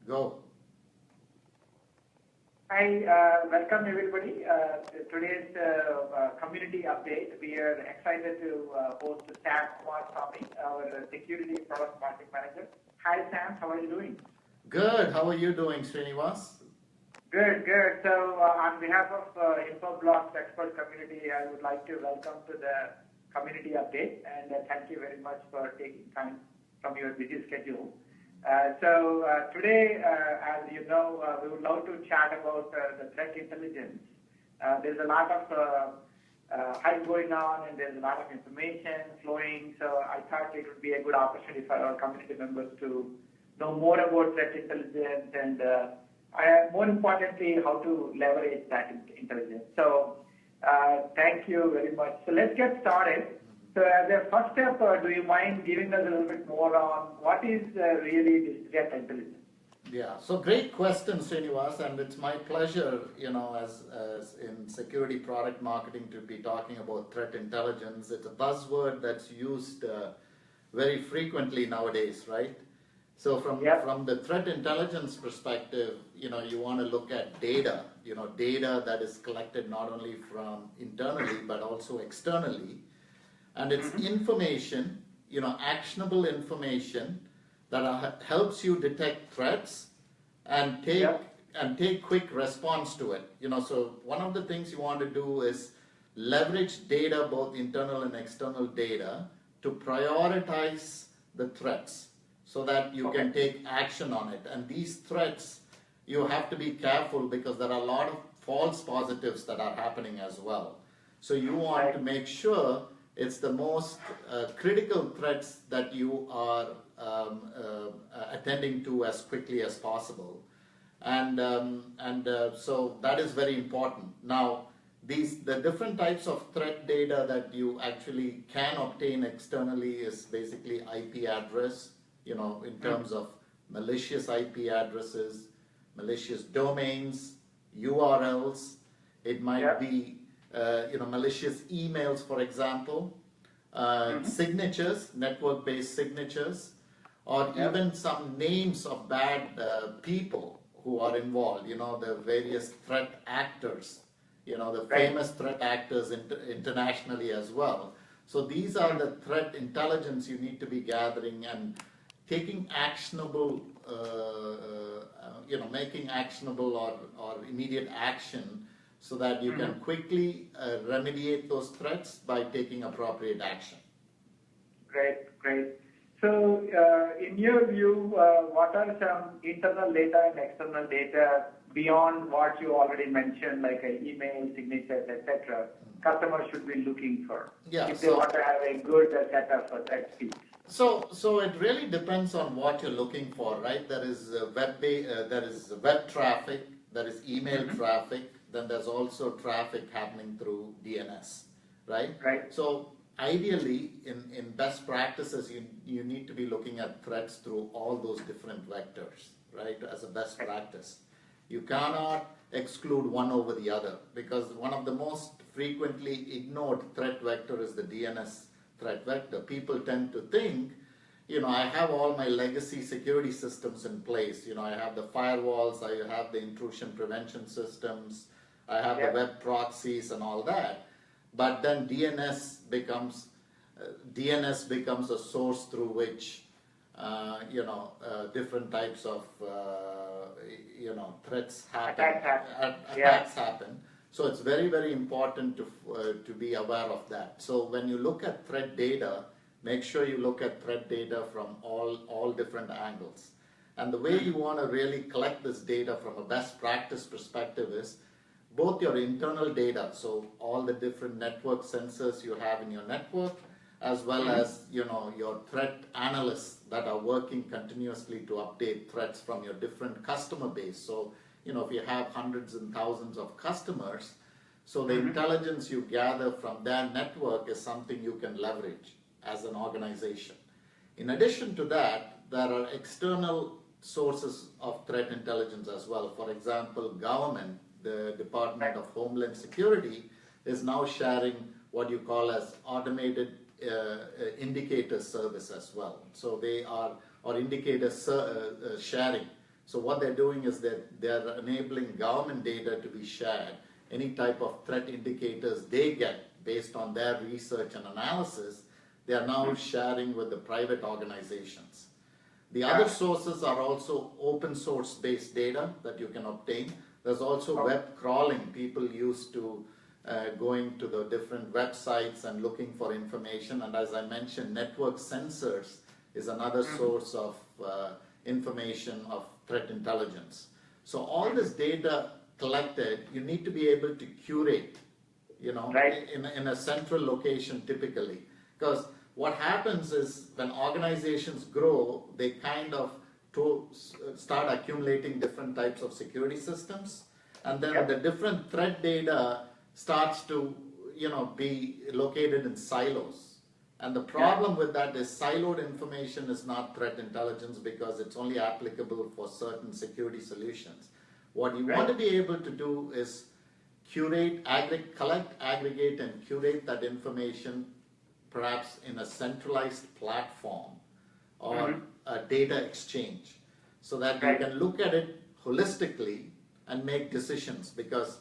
Go. Hi, welcome everybody. Today's community update. We are excited to host Sam Swami, our Security Product Marketing Manager. Hi Sam, how are you doing? Good. How are you doing, Srinivas? Good, good. So on behalf of Infoblox expert community, I would like to welcome to the community update and thank you very much for taking time from your busy schedule. Today, as you know, we would love to chat about the threat intelligence. There's a lot of hype going on and there's a lot of information flowing, so I thought it would be a good opportunity for our community members to know more about threat intelligence and more importantly, how to leverage that intelligence. So thank you very much. So let's get started. So as a first step, do you mind giving us a little bit more on what is really this threat intelligence? Yeah, so great question, Srinivas, and it's my pleasure, as in security product marketing to be talking about threat intelligence. It's a buzzword that's used very frequently nowadays, right? So from the threat intelligence perspective, you want to look at data, data that is collected not only from internally but also externally. And it's information, actionable information that helps you detect threats and take quick response to it. So one of the things you want to do is leverage data, both internal and external data, to prioritize the threats so that you can take action on it. And these threats, you have to be careful because there are a lot of false positives that are happening as well. So you want to make sure it's the most critical threats that you are attending to as quickly as possible. And so that is very important. Now, the different types of threat data that you actually can obtain externally is basically IP address, in terms of malicious IP addresses, malicious domains, URLs. It might be malicious emails, for example, signatures, network-based signatures, or even some names of bad people who are involved, the various threat actors, the famous threat actors internationally as well. So these are the threat intelligence you need to be gathering and taking actionable, making actionable or immediate action so that you can quickly remediate those threats by taking appropriate action. Great, great. So in your view, what are some internal data and external data beyond what you already mentioned, like email, signatures, etc., customers should be looking for if they want to have a good setup for threat speed? So it really depends on what you're looking for, right? There is web traffic, there is email traffic, then there's also traffic happening through DNS, right? Right. So ideally, in best practices, you need to be looking at threats through all those different vectors, right, as a best practice. You cannot exclude one over the other because one of the most frequently ignored threat vector is the DNS threat vector. People tend to think, I have all my legacy security systems in place. I have the firewalls, I have the intrusion prevention systems, I have the web proxies and all that. But then DNS becomes a source through which different types of threats happen, attacks happen. So it's very, very important to be aware of that. So when you look at threat data, make sure you look at threat data from all different angles. And the way you want to really collect this data from a best practice perspective is both your internal data, so all the different network sensors you have in your network, as well as your threat analysts that are working continuously to update threats from your different customer base. So if you have hundreds and thousands of customers, so the intelligence you gather from their network is something you can leverage as an organization. In addition to that, there are external sources of threat intelligence as well. For example, government, the Department of Homeland Security is now sharing what you call as automated indicator service as well. So they are, or indicator sharing. So what they're doing is that they're enabling government data to be shared. Any type of threat indicators they get based on their research and analysis, they are now sharing with the private organizations. The other sources are also open source based data that you can obtain. There's also web crawling. People used to going to the different websites and looking for information. And as I mentioned, network sensors is another source of information of threat intelligence. So all this data collected, you need to be able to curate, in a central location typically. Because what happens is when organizations grow, they kind of start accumulating different types of security systems, and then the different threat data starts to be located in silos. And the problem with that is siloed information is not threat intelligence because it's only applicable for certain security solutions. What you want to be able to do is curate, collect, aggregate, and curate that information perhaps in a centralized platform or a data exchange so that you can look at it holistically and make decisions, because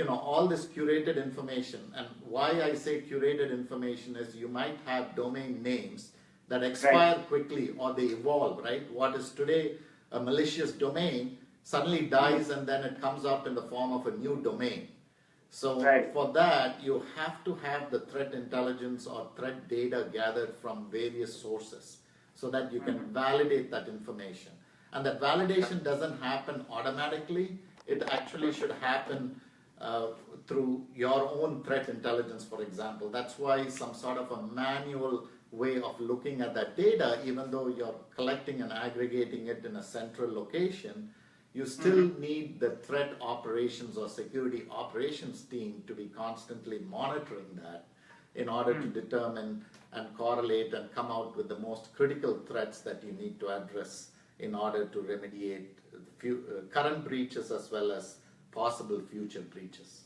all this curated information, and why I say curated information is you might have domain names that expire quickly or they evolve, right? What is today a malicious domain suddenly dies and then it comes up in the form of a new domain. So for that, you have to have the threat intelligence or threat data gathered from various sources so that you can validate that information. And that validation doesn't happen automatically. It actually should happen through your own threat intelligence, for example. That's why some sort of a manual way of looking at that data, even though you're collecting and aggregating it in a central location, you still need the threat operations or security operations team to be constantly monitoring that in order to determine and correlate and come out with the most critical threats that you need to address in order to remediate current breaches as well as possible future breaches.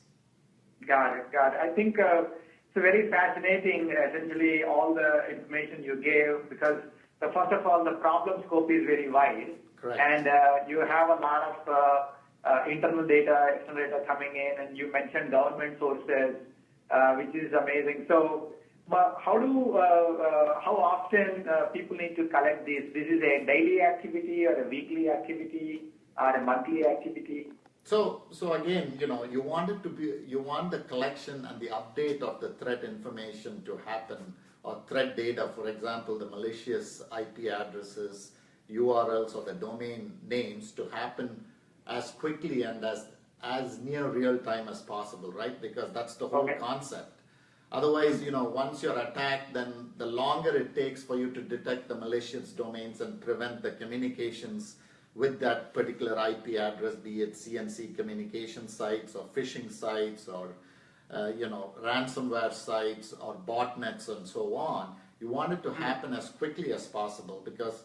Got it. I think it's very fascinating, essentially, all the information you gave, because first of all, the problem scope is very wide. Correct. And you have a lot of internal data, external data coming in, and you mentioned government sources, which is amazing. So how often people need to collect this? This is a daily activity or a weekly activity or a monthly activity? So again, you want the collection and the update of the threat information to happen, or threat data, for example, the malicious IP addresses, URLs, or the domain names to happen as quickly and as near real time as possible, right? Because that's the whole concept. Otherwise, once you're attacked, then the longer it takes for you to detect the malicious domains and prevent the communications with that particular IP address, be it CNC communication sites or phishing sites or ransomware sites or botnets and so on. You want it to happen as quickly as possible because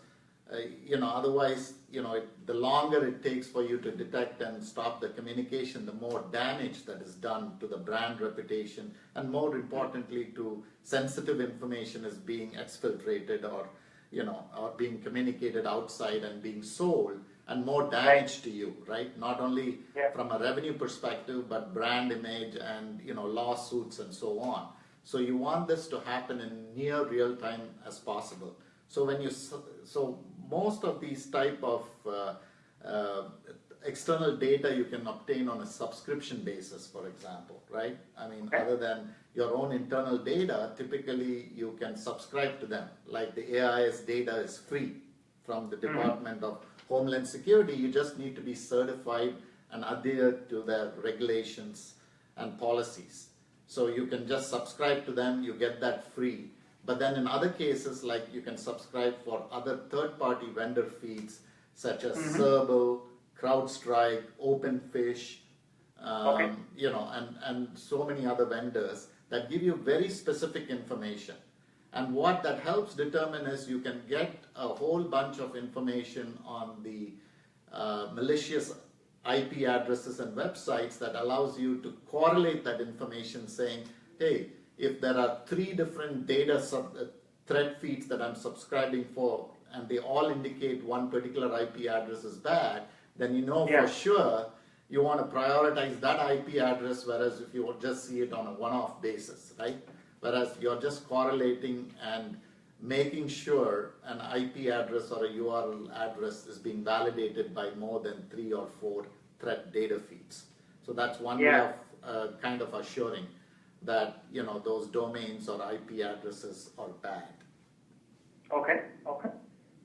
otherwise, the longer it takes for you to detect and stop the communication, the more damage that is done to the brand reputation, and more importantly, to sensitive information is being exfiltrated or being communicated outside and being sold, and more damage to you, right? Not only from a revenue perspective, but brand image and lawsuits and so on. So you want this to happen in near real time as possible. So most of these type of external data you can obtain on a subscription basis, for example, right? I mean, other than your own internal data, typically you can subscribe to them. Like the AIS data is free from the Department of Homeland Security. You just need to be certified and adhere to their regulations and policies. So you can just subscribe to them, you get that free. But then in other cases, like you can subscribe for other third-party vendor feeds such as Serble, CrowdStrike, OpenFish, and so many other vendors that give you very specific information. And what that helps determine is you can get a whole bunch of information on the malicious IP addresses and websites that allows you to correlate that information, saying, hey, if there are 3 different data thread feeds that I'm subscribing for, and they all indicate one particular IP address is bad, then you know for sure you want to prioritize that IP address, whereas if you just see it on a one-off basis, right? Whereas you're just correlating and making sure an IP address or a URL address is being validated by more than 3 or 4 threat data feeds. So that's one way of kind of assuring that those domains or IP addresses are bad. Okay.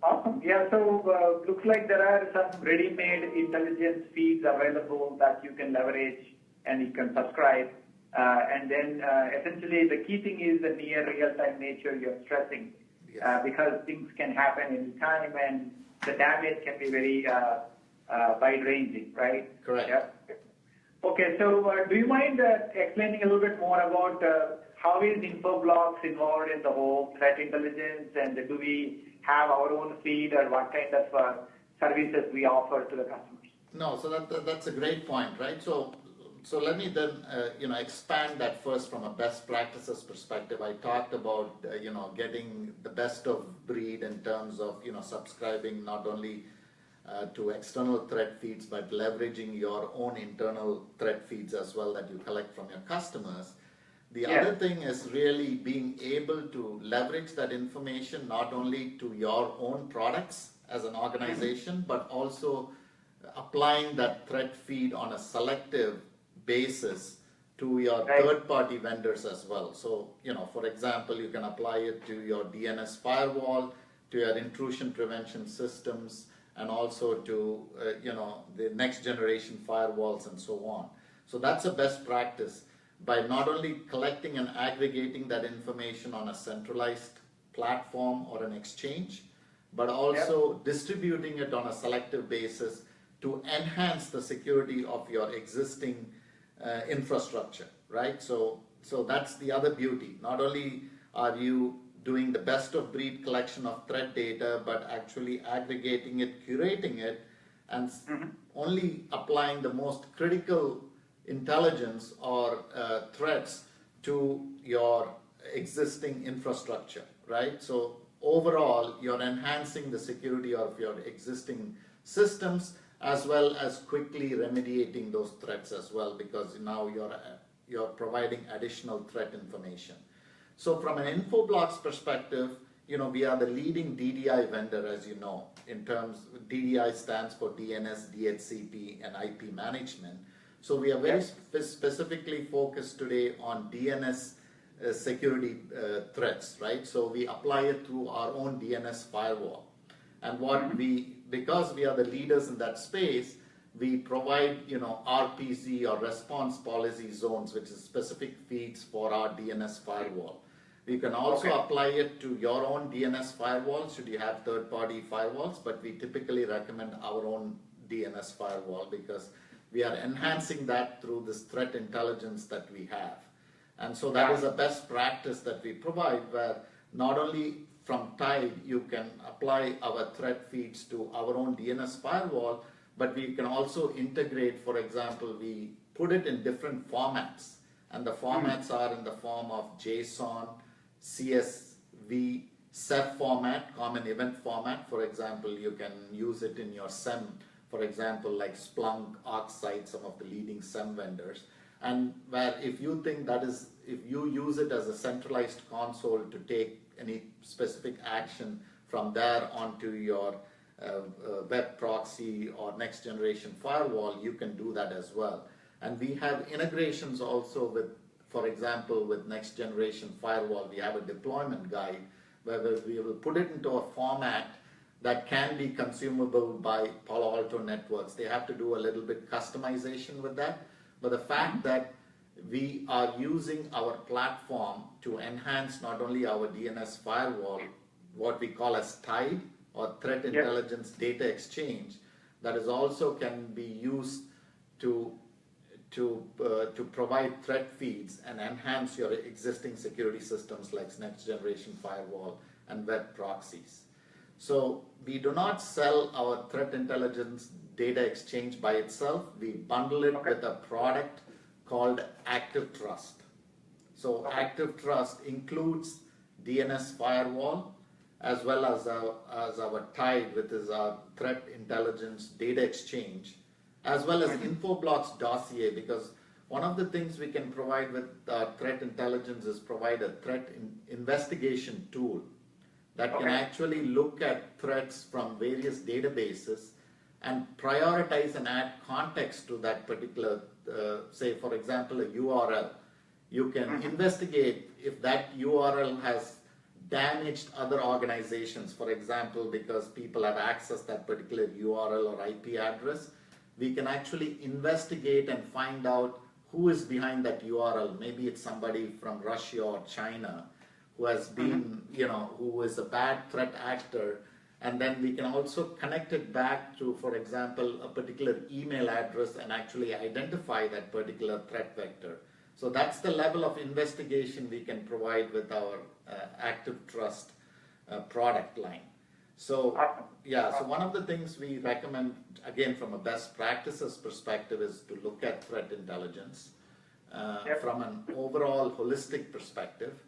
Awesome. Yeah, so looks like there are some ready-made intelligence feeds available that you can leverage and you can subscribe. And then essentially the key thing is the near real-time nature you're stressing, because things can happen anytime and the damage can be very wide-ranging, right? Correct. Yeah. Okay, so do you mind explaining a little bit more about how is Infoblox involved in the whole threat intelligence, and do we have our own feed, or what kind of services we offer to the customers? No, so that's a great point, right? So let me then expand that first from a best practices perspective. I talked about getting the best of breed in terms of subscribing not only to external threat feeds, but leveraging your own internal threat feeds as well that you collect from your customers. The other thing is really being able to leverage that information not only to your own products as an organization, but also applying that threat feed on a selective basis to your third-party vendors as well. So, for example, you can apply it to your DNS firewall, to your intrusion prevention systems, and also to the next generation firewalls and so on. So that's a best practice, by not only collecting and aggregating that information on a centralized platform or an exchange, but also distributing it on a selective basis to enhance the security of your existing infrastructure, right? So that's the other beauty. Not only are you doing the best of breed collection of threat data, but actually aggregating it, curating it, and only applying the most critical intelligence or threats to your existing infrastructure, right? So overall, you're enhancing the security of your existing systems, as well as quickly remediating those threats as well, because now you're providing additional threat information. So from an Infoblox perspective, we are the leading DDI vendor, as you know, in terms, DDI stands for DNS, DHCP, and IP management. So we are very specifically focused today on DNS security threats, right? So we apply it through our own DNS firewall. And because we are the leaders in that space, we provide, RPZ or response policy zones, which is specific feeds for our DNS firewall. You can also apply it to your own DNS firewall should you have third-party firewalls, but we typically recommend our own DNS firewall because we are enhancing that through this threat intelligence that we have. And so that is a best practice that we provide, where not only from Tide you can apply our threat feeds to our own DNS firewall, but we can also integrate, for example, we put it in different formats. And the formats are in the form of JSON, CSV, CEF format, common event format. For example, you can use it in your SEM, for example, like Splunk, ArcSight, some of the leading SEM vendors. And where if you think if you use it as a centralized console to take any specific action from there onto your web proxy or next generation firewall, you can do that as well. And we have integrations also with, for example, with next generation firewall, we have a deployment guide where we will put it into a format that can be consumable by Palo Alto Networks. They have to do a little bit customization with that. But the fact that we are using our platform to enhance not only our DNS firewall, what we call as Tide or Threat Intelligence Data Exchange, that is also can be used to provide threat feeds and enhance your existing security systems like next generation firewall and web proxies. So we do not sell our threat intelligence data exchange by itself. We bundle it with a product called Active Trust. So Active Trust includes DNS firewall, as well as our TIDE, which is our Threat Intelligence Data Exchange, as well as Infoblox dossier, because one of the things we can provide with threat intelligence is provide a threat investigation tool that can actually look at threats from various databases and prioritize and add context to that particular, say for example, a URL. You can investigate if that URL has damaged other organizations, for example, because people have accessed that particular URL or IP address. We can actually investigate and find out who is behind that URL. Maybe it's somebody from Russia or China who has been, who is a bad threat actor. And then we can also connect it back to, for example, a particular email address and actually identify that particular threat vector. So that's the level of investigation we can provide with our Active Trust product line. So so one of the things we recommend, again from a best practices perspective, is to look at threat intelligence from an overall holistic perspective.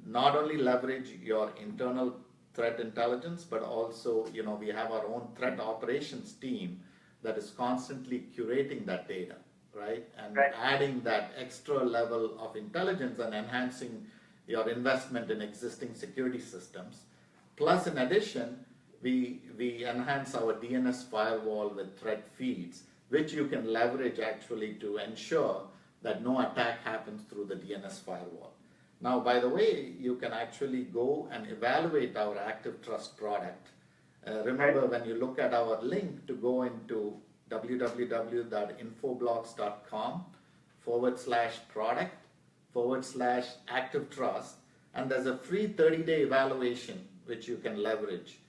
Not only leverage your internal threat intelligence, but also we have our own threat operations team that is constantly curating that data, right? And adding that extra level of intelligence and enhancing your investment in existing security systems. Plus, in addition, we enhance our DNS firewall with threat feeds, which you can leverage actually to ensure that no attack happens through the DNS firewall. Now, by the way, you can actually go and evaluate our Active Trust product. Remember, when you look at our link to go into www.infoblox.com/product/Active Trust, and there's a free 30-day evaluation which you can leverage.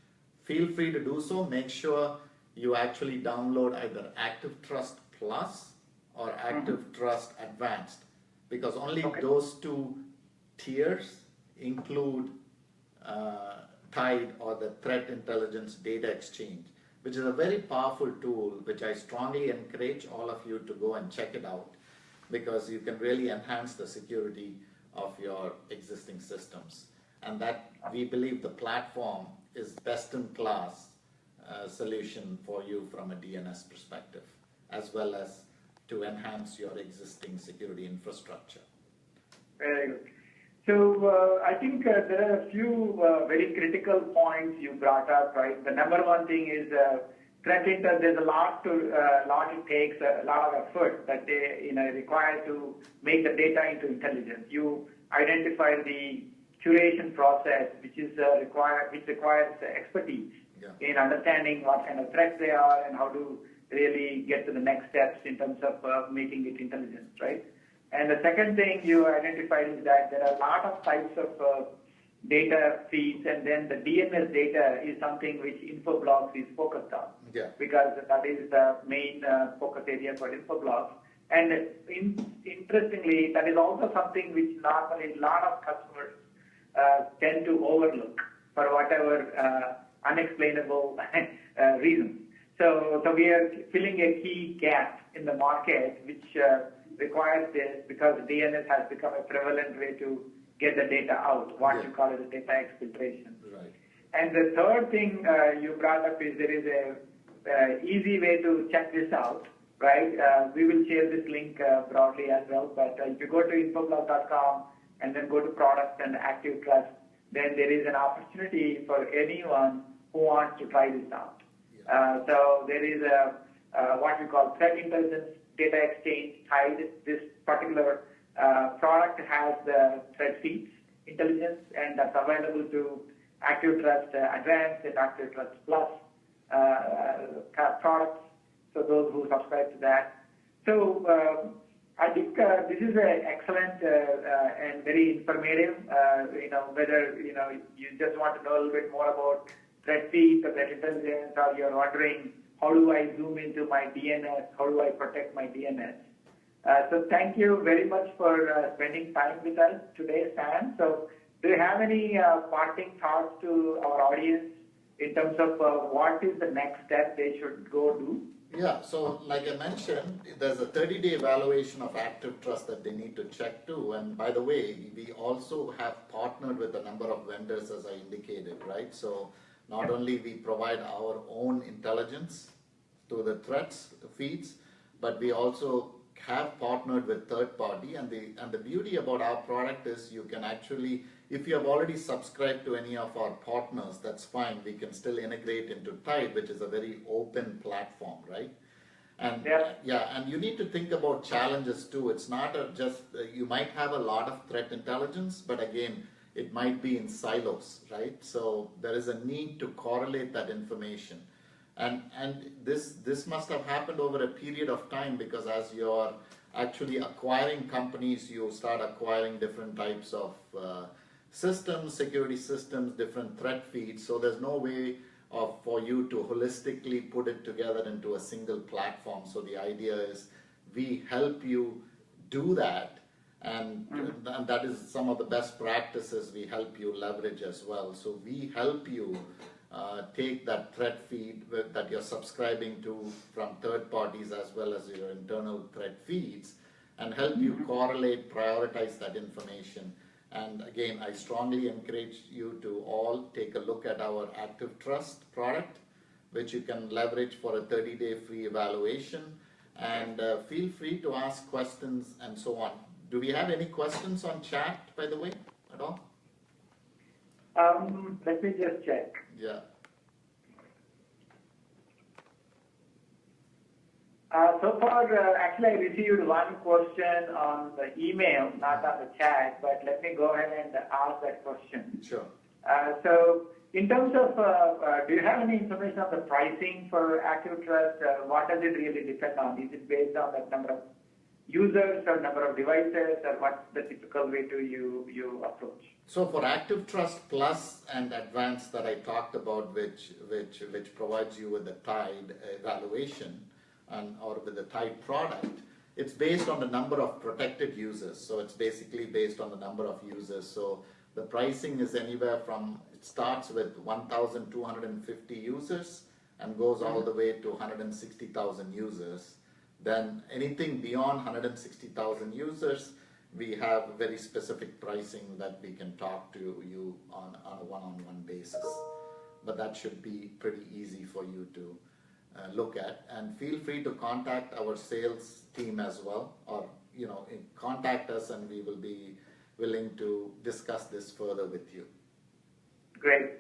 Feel free to do so. Make sure you actually download either Active Trust Plus or Active Trust Advanced, because only those two tiers include TIDE, or the Threat Intelligence Data Exchange, which is a very powerful tool, which I strongly encourage all of you to go and check it out, because you can really enhance the security of your existing systems. And that, we believe, the platform is best in class solution for you from a DNS perspective, as well as to enhance your existing security infrastructure. Very good. So I think there are a few very critical points you brought up, right? The number one thing is threat intel. There's a lot it takes, a lot of effort that they require to make the data into intelligence. You identify the curation process, which requires expertise in understanding what kind of threats they are and how to really get to the next steps in terms of making it intelligent, right? And the second thing you identified is that there are a lot of types of data feeds, and then the DNS data is something which Infoblox is focused on, because that is the main focus area for Infoblox. And interestingly, that is also something which normally a lot of customers tend to overlook for whatever unexplainable reasons. So we are filling a key gap in the market, which requires this, because DNS has become a prevalent way to get the data out, what you call it, the data exfiltration. Right. And the third thing you brought up is there is a easy way to check this out, right? We will share this link broadly as well, but if you go to infoblox.com and then go to product and Active Trust, then there is an opportunity for anyone who wants to try this out. So there is what we call Threat Intelligence Data Exchange TIDE. This particular product has the threat feeds intelligence, and that's available to Active Trust Advanced and Active Trust Plus products, so those who subscribe to that. So I think this is an excellent and very informative, whether you just want to know a little bit more about threat feeds or threat intelligence, or you're wondering, how do I zoom into my DNS? How do I protect my DNS? So thank you very much for spending time with us today, Sam. So do you have any parting thoughts to our audience in terms of what is the next step they should go do? Yeah, so like I mentioned, there's a 30-day evaluation of Active Trust that they need to check too. And by the way, we also have partnered with a number of vendors, as I indicated, right? So not only we provide our own intelligence to the threats feeds, but we also have partnered with third party. And the beauty about our product is you can actually, if you have already subscribed to any of our partners, that's fine. We can still integrate into Tide, which is a very open platform, right? And yeah, and you need to think about challenges too. It's not just you might have a lot of threat intelligence, but again, it might be in silos, right? So there is a need to correlate that information. And this must have happened over a period of time, because as you're actually acquiring companies, you start acquiring different types of systems, security systems, different threat feeds. So there's no way for you to holistically put it together into a single platform. So the idea is we help you do that, and that is some of the best practices we help you leverage as well. So we help you take that threat feed that you're subscribing to from third parties as well as your internal threat feeds, and help you correlate, prioritize that information. And again, I strongly encourage you to all take a look at our Active Trust product, which you can leverage for a 30-day free evaluation. And feel free to ask questions and so on. Do we have any questions on chat, by the way, at all? Let me just check. Yeah. So far, actually, I received one question on the email, not on the chat, but let me go ahead and ask that question. Sure. So, in terms of, do you have any information on the pricing for Active Trust? What does it really depend on? Is it based on the number of users or number of devices, or what's the typical way to you approach? So for Active Trust Plus and Advanced that I talked about, which provides you with the Tide evaluation or with the Tide product, it's based on the number of protected users. So it's basically based on the number of users. So the pricing is anywhere from, it starts with 1,250 users and goes all the way to 160,000 users. Then anything beyond 160,000 users, we have very specific pricing that we can talk to you on a one-on-one basis. But that should be pretty easy for you to look at. And feel free to contact our sales team as well, or contact us, and we will be willing to discuss this further with you. Great.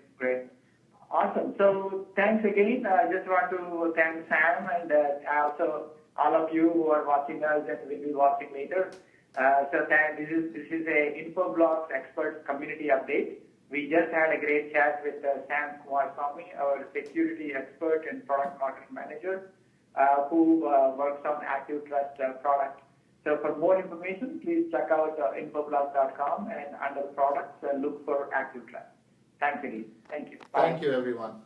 Awesome. So thanks again. I just want to thank Sam and also all of you who are watching us and will be watching later. This is a Infoblox expert community update. We just had a great chat with Sam Kumaraswamy, our security expert and product marketing manager, who works on Active Trust product. So for more information, please check out infoblox.com and under products, look for Active Trust. Thanks again. Thank you. Bye. Thank you, everyone.